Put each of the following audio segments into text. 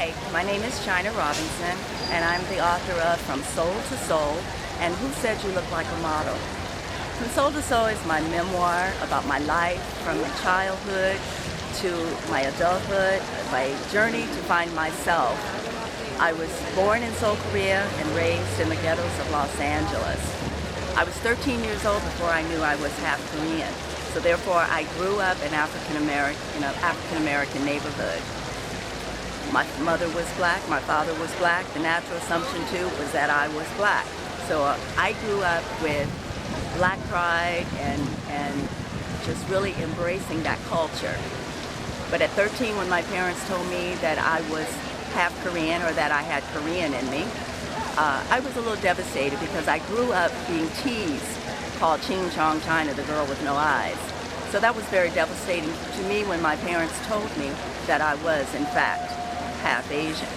Hi, my name is China Robinson, and I'm the author of From Soul to Soul and Who Said You Look Like a Model. From Soul to Soul is my memoir about my life from childhood to my adulthood, my journey to find myself. I was born in Seoul, Korea, and raised in the ghettos of Los Angeles. I was 13 years old before I knew I was half Korean, so therefore I grew up in an African-American neighborhood. My mother was black, my father was black. The natural assumption too was that I was black. So I grew up with black pride and just really embracing that culture. But at 13, when my parents told me that I was half Korean or that I had Korean in me, I was a little devastated because I grew up being teased, called Ching Chong China, the girl with no eyes. So that was very devastating to me when my parents told me that I was, in fact, half Asian.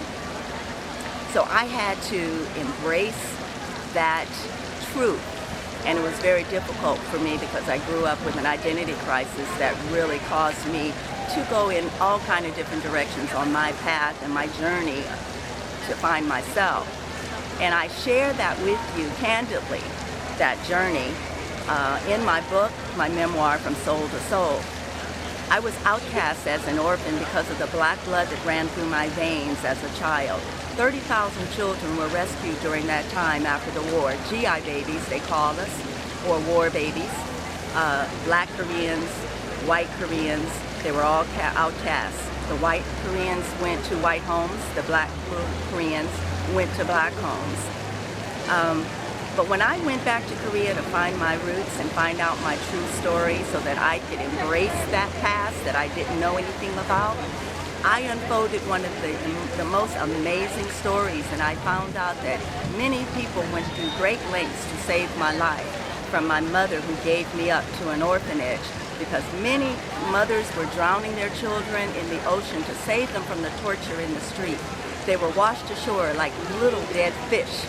So I had to embrace that truth, and it was very difficult for me because I grew up with an identity crisis that really caused me to go in all kind of different directions on my path and my journey to find myself. And I share that with you candidly, that journey, in my book, my memoir, From Soul to Soul. I was outcast as an orphan because of the black blood that ran through my veins as a child. 30,000 children were rescued during that time after the war. GI babies, they call us, or war babies. Black Koreans, white Koreans, they were all outcasts. The white Koreans went to white homes, the black Koreans went to black homes. But when I went back to Korea to find my roots and find out my true story so that I could embrace that past that I didn't know anything about, I unfolded one of the most amazing stories, and I found out that many people went through great lengths to save my life, from my mother who gave me up to an orphanage, because many mothers were drowning their children in the ocean to save them from the torture in the street. They were washed ashore like little dead fish,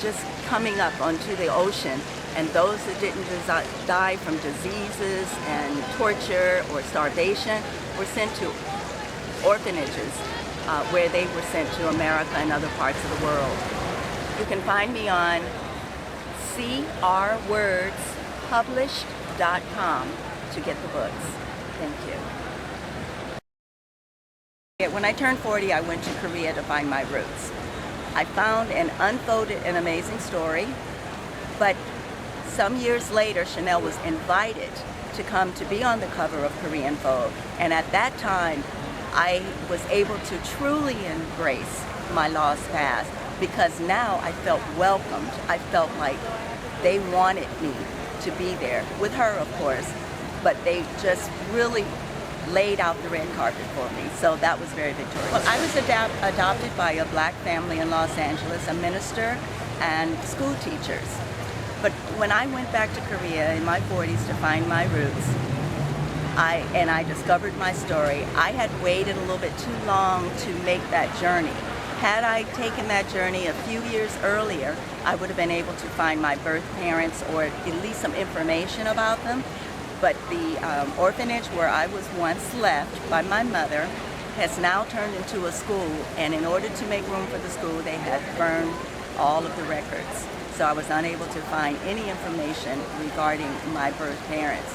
just coming up onto the ocean, and those that didn't die from diseases and torture or starvation were sent to orphanages where they were sent to America and other parts of the world. You can find me on crwordspublished.com to get the books. Thank you. When I turned 40, I went to Korea to find my roots. I found and unfolded an amazing story, but some years later, Chanel was invited to come to be on the cover of Korean Vogue, and at that time, I was able to truly embrace my lost past, because now I felt welcomed. I felt like they wanted me to be there, with her of course, but they just really laid out the red carpet for me, so that was very victorious. Well, I was adopted by a black family in Los Angeles, a minister and school teachers. But when I went back to Korea in my 40s to find my roots, I discovered my story, I had waited a little bit too long to make that journey. Had I taken that journey a few years earlier, I would have been able to find my birth parents or at least some information about them. But the orphanage where I was once left by my mother has now turned into a school, and in order to make room for the school, they had burned all of the records. So I was unable to find any information regarding my birth parents.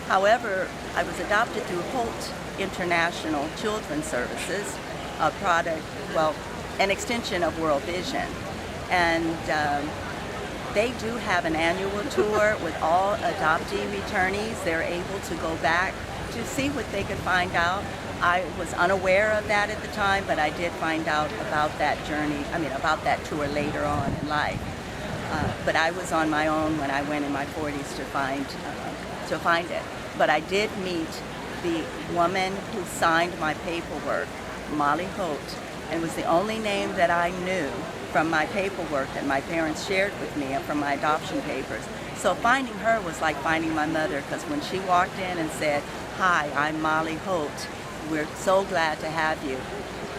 However, I was adopted through Holt International Children's Services, a product, well, an extension of World Vision. And they do have an annual tour with all adoptee returnees. They're able to go back to see what they could find out. I was unaware of that at the time, but I did find out about that journey, about that tour later on in life. But I was on my own when I went in my 40s to find it. But I did meet the woman who signed my paperwork, Molly Holt, and was the only name that I knew from my paperwork that my parents shared with me and from my adoption papers. So finding her was like finding my mother, because when she walked in and said, "Hi, I'm Molly Holt. We're so glad to have you,"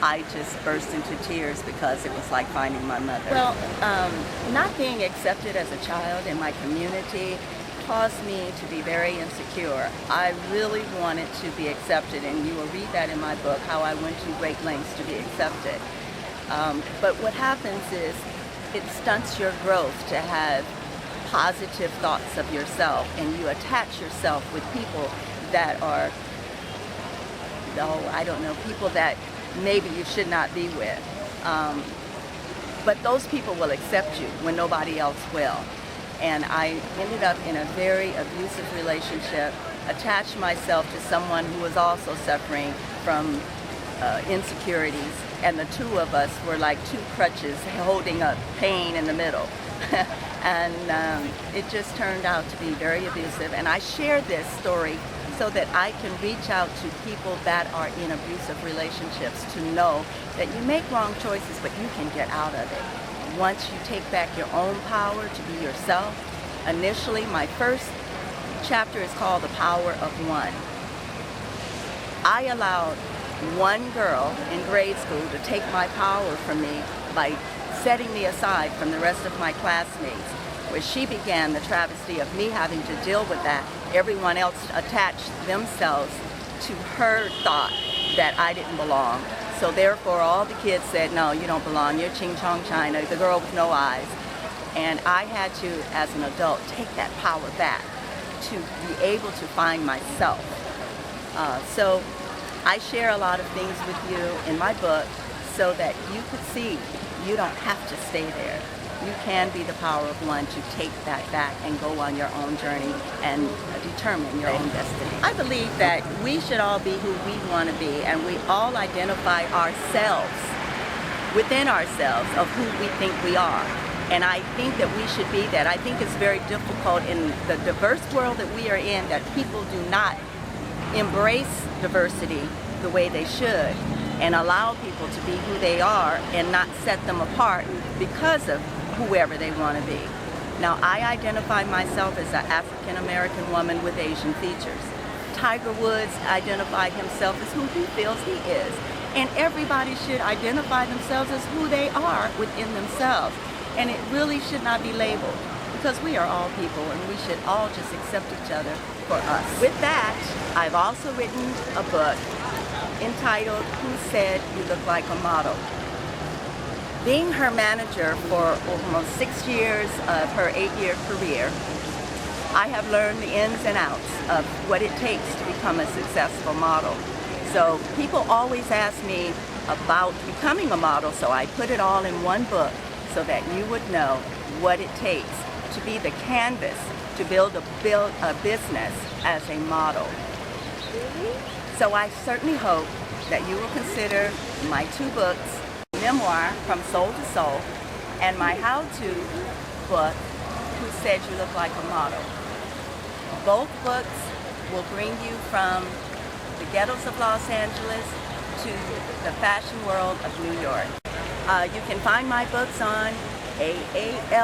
I just burst into tears because it was like finding my mother. Well, not being accepted as a child in my community caused me to be very insecure. I really wanted to be accepted, and you will read that in my book, how I went to great lengths to be accepted. But what happens is it stunts your growth to have positive thoughts of yourself, and you attach yourself with people that are, I don't know, people that maybe you should not be with. But those people will accept you when nobody else will. And I ended up in a very abusive relationship, attached myself to someone who was also suffering from insecurities, and the two of us were like two crutches holding a pain in the middle. And it just turned out to be very abusive. And I share this story so that I can reach out to people that are in abusive relationships to know that you make wrong choices, but you can get out of it. Once you take back your own power to be yourself. Initially, my first chapter is called The Power of One. I allowed one girl in grade school to take my power from me by setting me aside from the rest of my classmates, where she began the travesty of me having to deal with that. Everyone else attached themselves to her thought that I didn't belong. So therefore, all the kids said, no, you don't belong, you're Ching Chong China, the girl with no eyes. And I had to, as an adult, take that power back to be able to find myself. So I share a lot of things with you in my book so that you could see you don't have to stay there. You can be the power of one to take that back and go on your own journey and determine your own destiny. I believe that we should all be who we want to be, and we all identify ourselves within ourselves of who we think we are. And I think that we should be that. I think it's very difficult in the diverse world that we are in that people do not embrace diversity the way they should and allow people to be who they are and not set them apart because of whoever they want to be. Now, I identify myself as an African American woman with Asian features. Tiger Woods identified himself as who he feels he is. And everybody should identify themselves as who they are within themselves. And it really should not be labeled, because we are all people and we should all just accept each other for us. With that, I've also written a book entitled Who Said You Look Like a Model? Being her manager for almost 6 years of her 8-year career, I have learned the ins and outs of what it takes to become a successful model. So people always ask me about becoming a model, so I put it all in one book so that you would know what it takes to be the canvas to build a business as a model. So I certainly hope that you will consider my 2 books, memoir, From Soul to Soul, and my how-to book, Who Said You Look Like a Model. Both books will bring you from the ghettos of Los Angeles to the fashion world of New York. You can find my books on aalbc.com.